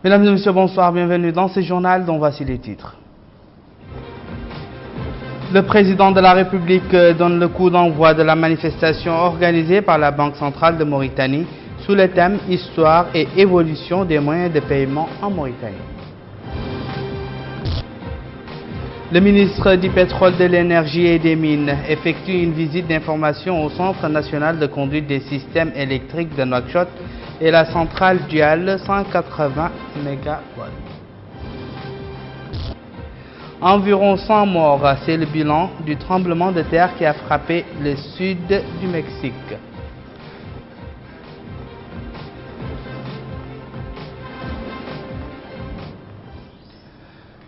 Mesdames et messieurs, bonsoir, bienvenue dans ce journal dont voici les titres. Le président de la République donne le coup d'envoi de la manifestation organisée par la Banque centrale de Mauritanie sous le thème « Histoire et évolution des moyens de paiement en Mauritanie ». Le ministre du Pétrole, de l'Énergie et des Mines effectue une visite d'information au Centre national de conduite des systèmes électriques de Nouakchott et la centrale duale 180 MW. Environ 100 morts, c'est le bilan du tremblement de terre qui a frappé le sud du Mexique.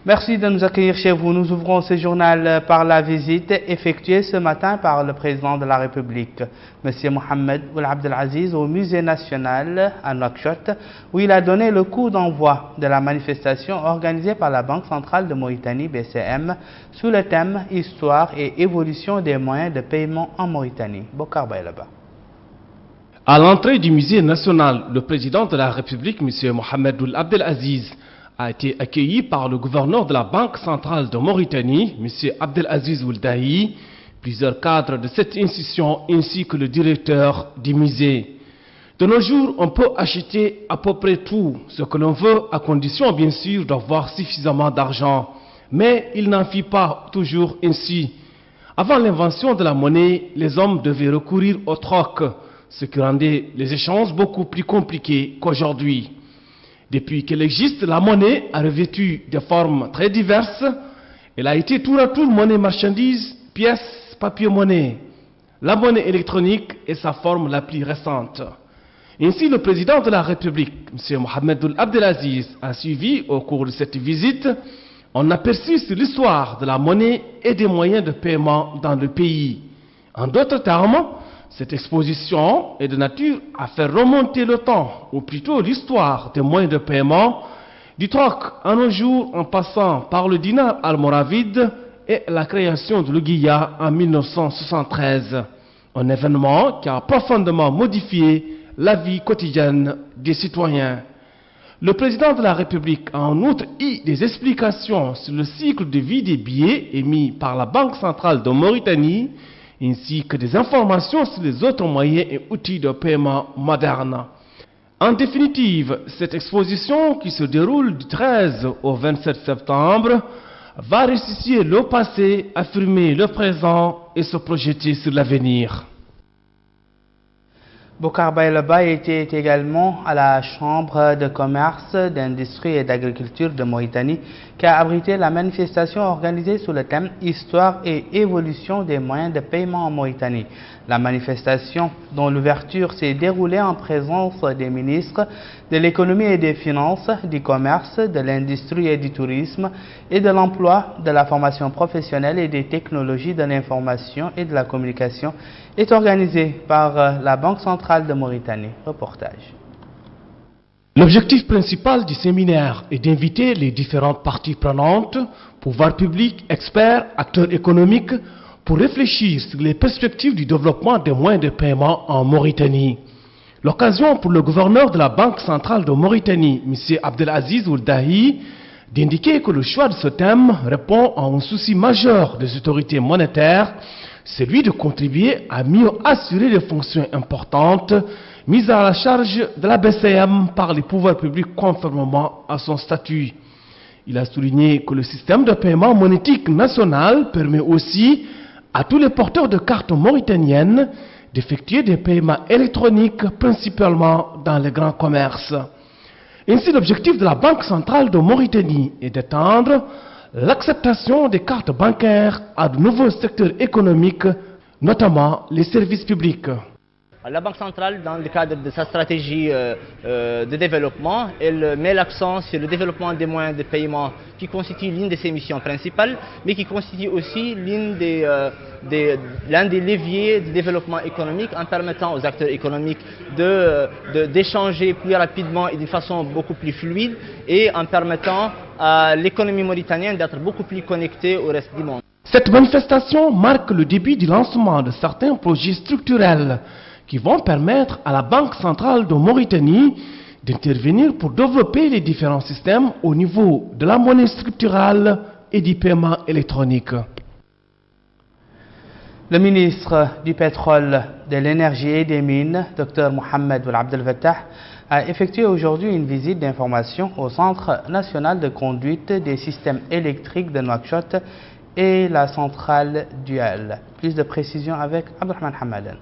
Merci de nous accueillir chez vous. Nous ouvrons ce journal par la visite effectuée ce matin par le président de la République, M. Mohamed Ould Abdel Aziz, au musée national à Nouakchott, où il a donné le coup d'envoi de la manifestation organisée par la Banque centrale de Mauritanie, BCM, sous le thème « Histoire et évolution des moyens de paiement en Mauritanie ». Bokar Baylaba. À l'entrée du musée national, le président de la République, M. Mohamed Ould Abdel Aziz, a été accueilli par le gouverneur de la Banque centrale de Mauritanie, M. Abdelaziz Ould Dahi, plusieurs cadres de cette institution ainsi que le directeur du musée. De nos jours, on peut acheter à peu près tout ce que l'on veut, à condition bien sûr d'avoir suffisamment d'argent. Mais il n'en fit pas toujours ainsi. Avant l'invention de la monnaie, les hommes devaient recourir au troc, ce qui rendait les échanges beaucoup plus compliqués qu'aujourd'hui. Depuis qu'elle existe, la monnaie a revêtu des formes très diverses. Elle a été tour à tour monnaie marchandise, pièce, papier-monnaie. La monnaie électronique est sa forme la plus récente. Ainsi, le président de la République, M. Mohamed Ould Abdel Aziz, a suivi au cours de cette visite un aperçu sur l'histoire de la monnaie et des moyens de paiement dans le pays. En d'autres termes, cette exposition est de nature à faire remonter le temps, ou plutôt l'histoire des moyens de paiement, du troc en nos jours en passant par le dinar almoravide et la création de l'ouguiya en 1973. Un événement qui a profondément modifié la vie quotidienne des citoyens. Le président de la République a en outre eu des explications sur le cycle de vie des billets émis par la Banque centrale de Mauritanie, ainsi que des informations sur les autres moyens et outils de paiement modernes. En définitive, cette exposition qui se déroule du 13 au 27 septembre va ressusciter le passé, affirmer le présent et se projeter sur l'avenir. Bokar Baylaba était également à la Chambre de commerce, d'industrie et d'agriculture de Mauritanie qui a abrité la manifestation organisée sous le thème « Histoire et évolution des moyens de paiement en Mauritanie ». La manifestation, dont l'ouverture s'est déroulée en présence des ministres de l'économie et des finances, du commerce, de l'industrie et du tourisme et de l'emploi, de la formation professionnelle et des technologies de l'information et de la communication, est organisée par la Banque centrale de Mauritanie. Reportage. L'objectif principal du séminaire est d'inviter les différentes parties prenantes, pouvoirs publics, experts, acteurs économiques, pour réfléchir sur les perspectives du développement des moyens de paiement en Mauritanie. L'occasion pour le gouverneur de la Banque centrale de Mauritanie, M. Abdelaziz Ould Dahi, d'indiquer que le choix de ce thème répond à un souci majeur des autorités monétaires, celui de contribuer à mieux assurer les fonctions importantes mises à la charge de la BCM par les pouvoirs publics conformément à son statut. Il a souligné que le système de paiement monétique national permet aussi à tous les porteurs de cartes mauritaniennes d'effectuer des paiements électroniques, principalement dans les grands commerces. Ainsi, l'objectif de la Banque centrale de Mauritanie est d'étendre l'acceptation des cartes bancaires à de nouveaux secteurs économiques, notamment les services publics. La Banque centrale, dans le cadre de sa stratégie de développement, elle met l'accent sur le développement des moyens de paiement qui constitue l'une de ses missions principales, mais qui constitue aussi l'un des leviers de développement économique en permettant aux acteurs économiques d'échanger plus rapidement et d'une façon beaucoup plus fluide et en permettant à l'économie mauritanienne d'être beaucoup plus connectée au reste du monde. Cette manifestation marque le début du lancement de certains projets structurels qui vont permettre à la Banque centrale de Mauritanie d'intervenir pour développer les différents systèmes au niveau de la monnaie structurelle et du paiement électronique. Le ministre du Pétrole, de l'Énergie et des Mines, Dr Mohamed Ould Abdel Fattah, a effectué aujourd'hui une visite d'information au Centre national de conduite des systèmes électriques de Nouakchott et la centrale Duel. Plus de précisions avec Abdelrahman Hamadan.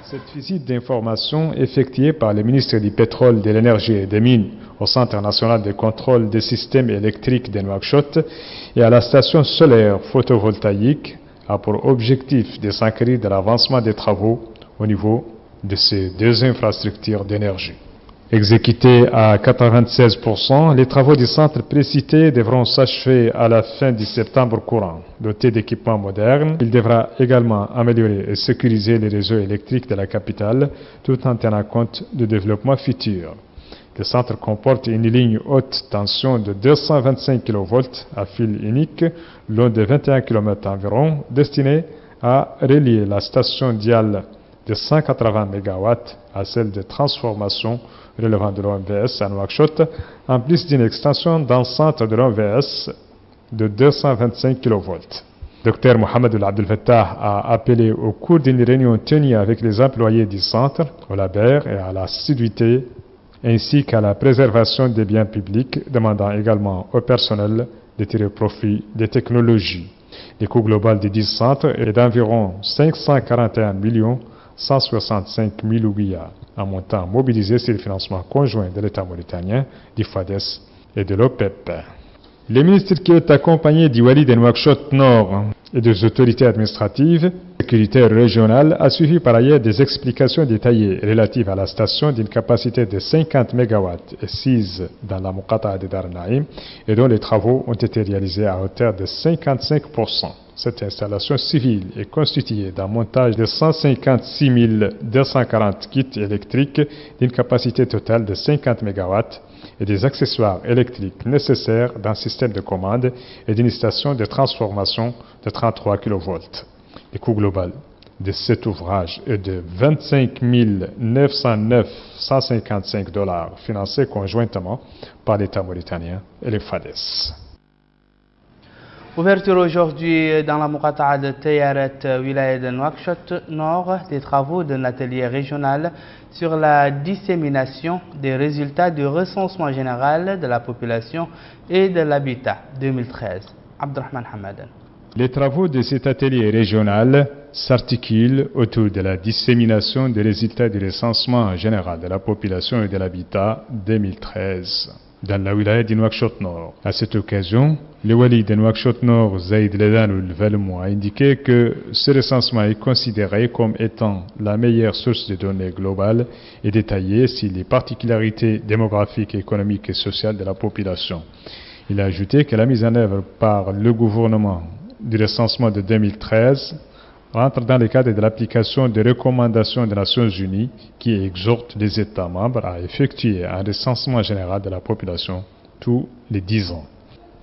Cette visite d'information effectuée par le ministre du Pétrole, de l'Énergie et des Mines au Centre national de contrôle des systèmes électriques de Nouakchott et à la station solaire photovoltaïque a pour objectif de s'inscrire de l'avancement des travaux au niveau de ces deux infrastructures d'énergie. Exécutés à 96%, les travaux du centre précité devront s'achever à la fin du septembre courant. Doté d'équipements modernes, il devra également améliorer et sécuriser les réseaux électriques de la capitale tout en tenant compte du développement futur. Le centre comporte une ligne haute tension de 225 kV à fil unique, long de 21 km environ, destinée à relier la station Dial de 180 MW à celle de transformation relevant de l'OMVS à Nouakchott, en plus d'une extension dans le centre de l'OMVS de 225 kV. Dr Mohamed Ould Abdel Fattah a appelé au cours d'une réunion tenue avec les employés du centre, au labeur et à l'assiduité, ainsi qu'à la préservation des biens publics, demandant également au personnel de tirer profit des technologies. Le coût global des 10 centres est d'environ 541 165 000 ouguiya, un montant mobilisé sur le financement conjoint de l'État mauritanien, du FADES et de l'OPEP. Le ministre qui est accompagné du Wali de Nouakchott Nord et des autorités administratives sécuritaires régionales a suivi par ailleurs des explications détaillées relatives à la station d'une capacité de 50 MW assise dans la Muqata'a de Dar Naïm et dont les travaux ont été réalisés à hauteur de 55%. Cette installation civile est constituée d'un montage de 156 240 kits électriques d'une capacité totale de 50 MW et des accessoires électriques nécessaires d'un système de commande et d'une station de transformation de 33 kV. Le coût global de cet ouvrage est de 25 909,155 $, financé conjointement par l'État mauritanien et les FADES. Ouverture aujourd'hui dans la Muqata'a de Tayaret, wilaya de Nouakchott Nord, des travaux d'un atelier régional sur la dissémination des résultats du recensement général de la population et de l'habitat 2013. Abdelrahman Hamadan. Les travaux de cet atelier régional s'articulent autour de la dissémination des résultats du recensement général de la population et de l'habitat 2013. Dans la wilaya de Nouakchott Nord. À cette occasion, le wali de Nouakchott Nord, Zaïd Ledanoul Velmou, a indiqué que ce recensement est considéré comme étant la meilleure source de données globales et détaillées sur les particularités démographiques, économiques et sociales de la population. Il a ajouté que la mise en œuvre par le gouvernement du recensement de 2013 rentre dans le cadre de l'application des recommandations des Nations Unies qui exhortent les États membres à effectuer un recensement général de la population tous les 10 ans.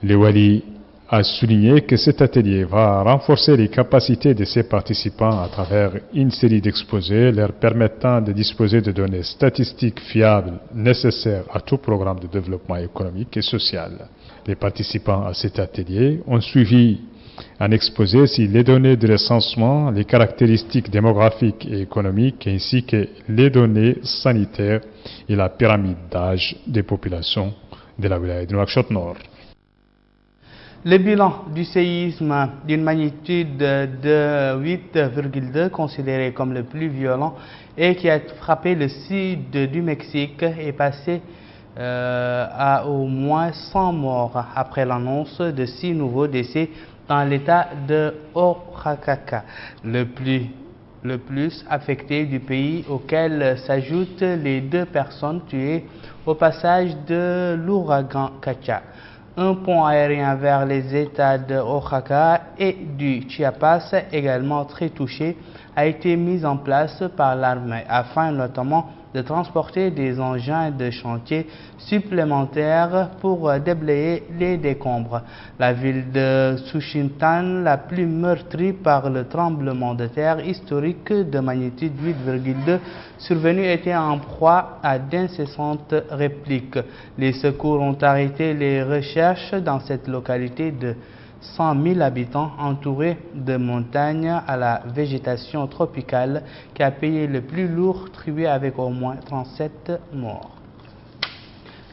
Le Wali a souligné que cet atelier va renforcer les capacités de ses participants à travers une série d'exposés leur permettant de disposer de données statistiques fiables nécessaires à tout programme de développement économique et social. Les participants à cet atelier ont suivi un exposé sur les données de recensement, les caractéristiques démographiques et économiques, ainsi que les données sanitaires et la pyramide d'âge des populations de la wilaya de Nouakchott Nord. Le bilan du séisme d'une magnitude de 8,2, considéré comme le plus violent et qui a frappé le sud du Mexique, est passé à au moins 100 morts après l'annonce de 6 nouveaux décès dans l'état de Oaxaca. Le plus le plus affecté du pays, auquel s'ajoutent les 2 personnes tuées au passage de l'ouragan Kacha. Un pont aérien vers les États de Oaxaca et du Chiapas, également très touché, a été mis en place par l'armée afin notamment de transporter des engins de chantier supplémentaires pour déblayer les décombres. La ville de Suchintan, la plus meurtrie par le tremblement de terre historique de magnitude 8,2 survenu, était en proie à d'incessantes répliques. Les secours ont arrêté les recherches dans cette localité de 100 000 habitants entourés de montagnes à la végétation tropicale qui a payé le plus lourd tribut avec au moins 37 morts.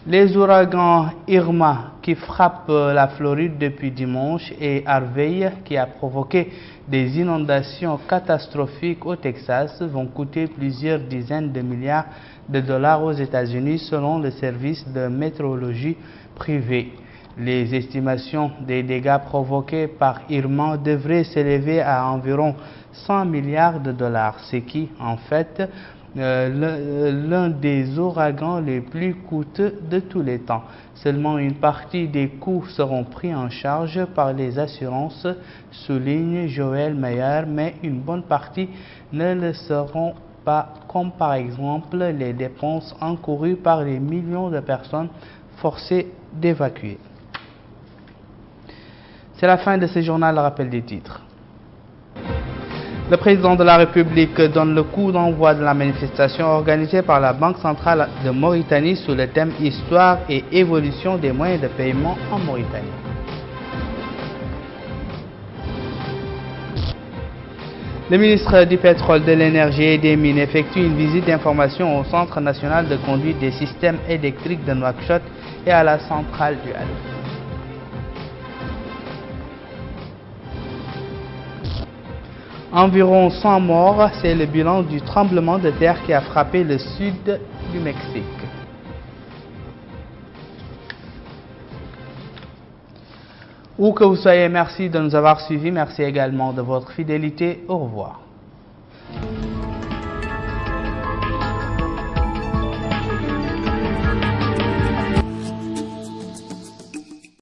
Les ouragans Irma qui frappent la Floride depuis dimanche et Harvey qui a provoqué des inondations catastrophiques au Texas vont coûter plusieurs dizaines de milliards de dollars aux États-Unis selon le service de météorologie privé. Les estimations des dégâts provoqués par Irma devraient s'élever à environ 100 milliards de dollars, ce qui, en fait, l'un des ouragans les plus coûteux de tous les temps. Seulement une partie des coûts seront pris en charge par les assurances, souligne Joël Meyer, mais une bonne partie ne le seront pas, comme par exemple les dépenses encourues par les millions de personnes forcées d'évacuer. C'est la fin de ce journal, le rappel des titres. Le président de la République donne le coup d'envoi de la manifestation organisée par la Banque centrale de Mauritanie sous le thème « Histoire et évolution des moyens de paiement en Mauritanie ». Le ministre du Pétrole, de l'Énergie et des Mines effectue une visite d'information au Centre national de conduite des systèmes électriques de Nouakchott et à la centrale du Hall. Environ 100 morts, c'est le bilan du tremblement de terre qui a frappé le sud du Mexique. Où que vous soyez, merci de nous avoir suivis. Merci également de votre fidélité. Au revoir.